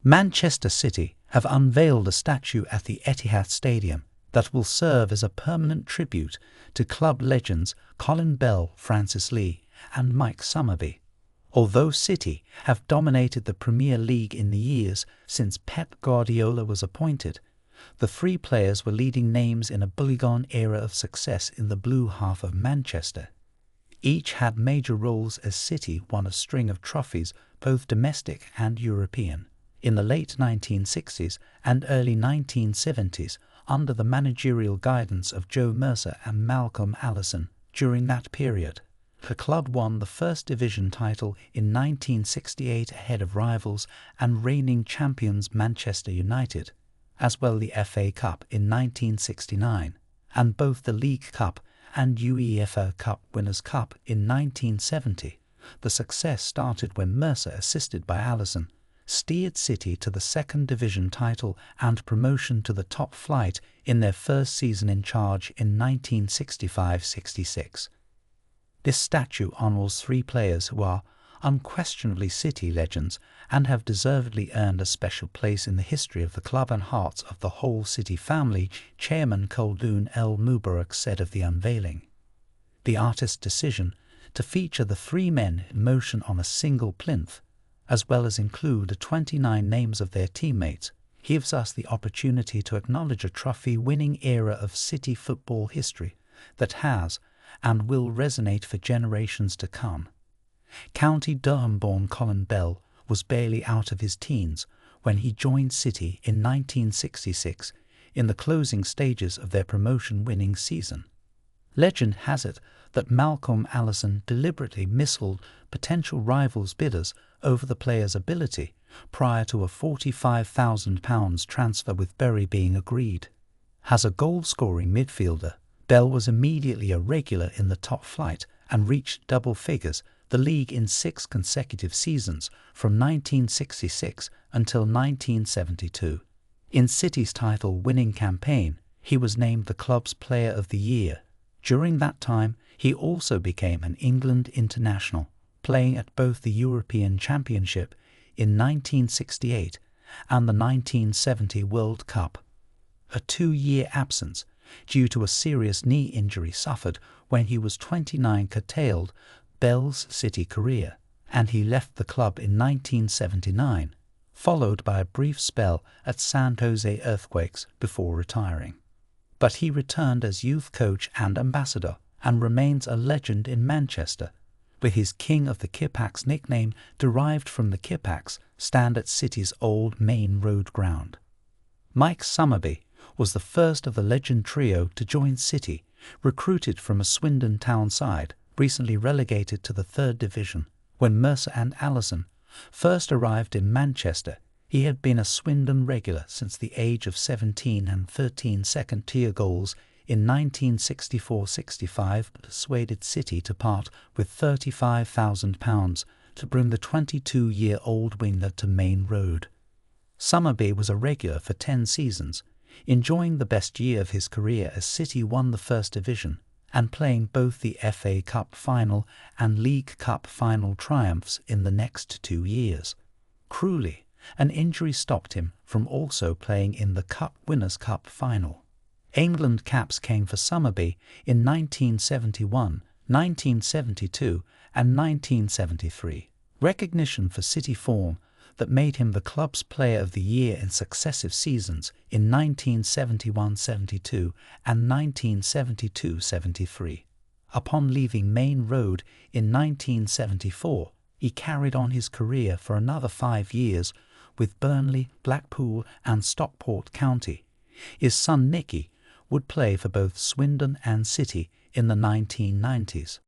Manchester City have unveiled a statue at the Etihad Stadium that will serve as a permanent tribute to club legends Colin Bell, Francis Lee, and Mike Summerbee. Although City have dominated the Premier League in the years since Pep Guardiola was appointed, the three players were leading names in a bygone era of success in the blue half of Manchester. Each had major roles as City won a string of trophies, both domestic and European, in the late 1960s and early 1970s under the managerial guidance of Joe Mercer and Malcolm Allison. During that period, the club won the First Division title in 1968 ahead of rivals and reigning champions Manchester United, as well the FA Cup in 1969, and both the League Cup and UEFA Cup Winners' Cup in 1970. The success started when Mercer, assisted by Allison, steered City to the Second Division title and promotion to the top flight in their first season in charge in 1965-66. This statue honours three players who are unquestionably City legends and have deservedly earned a special place in the history of the club and hearts of the whole City family, Chairman Khaldoon El Mubarak said of the unveiling. The artist's decision to feature the three men in motion on a single plinth, as well as include the 29 names of their teammates, gives us the opportunity to acknowledge a trophy-winning era of City football history that has and will resonate for generations to come. County Durham-born Colin Bell was barely out of his teens when he joined City in 1966 in the closing stages of their promotion-winning season. Legend has it that Malcolm Allison deliberately missold potential rivals bidders over the player's ability prior to a £45,000 transfer with Bury being agreed. As a goal-scoring midfielder, Bell was immediately a regular in the top flight and reached double figures the league in 6 consecutive seasons from 1966 until 1972. In City's title-winning campaign, he was named the club's Player of the Year. During that time, he also became an England international, playing at both the European Championship in 1968 and the 1970 World Cup. A 2-year absence due to a serious knee injury suffered when he was 29 curtailed Bell's City career, and he left the club in 1979, followed by a brief spell at San Jose Earthquakes before retiring. But he returned as youth coach and ambassador and remains a legend in Manchester, with his King of the Kippax nickname derived from the Kippax stand at City's old Main Road ground. Mike Summerbee was the first of the legend trio to join City, recruited from a Swindon Town side, recently relegated to the Third Division. When Mercer and Allison first arrived in Manchester, he had been a Swindon regular since the age of 17 and 13 second-tier goals in 1964-65 persuaded City to part with £35,000 to bring the 22-year-old winger to Main Road. Summerbee was a regular for 10 seasons, enjoying the best year of his career as City won the First Division and playing both the FA Cup final and League Cup final triumphs in the next 2 years. Cruelly, an injury stopped him from also playing in the Cup Winners' Cup final. England caps came for Summerbee in 1971, 1972 and 1973. Recognition for City form that made him the club's Player of the Year in successive seasons in 1971-72 and 1972-73. Upon leaving Main Road in 1974, he carried on his career for another 5 years with Burnley, Blackpool and Stockport County. His son Nicky would play for both Swindon and City in the 1990s.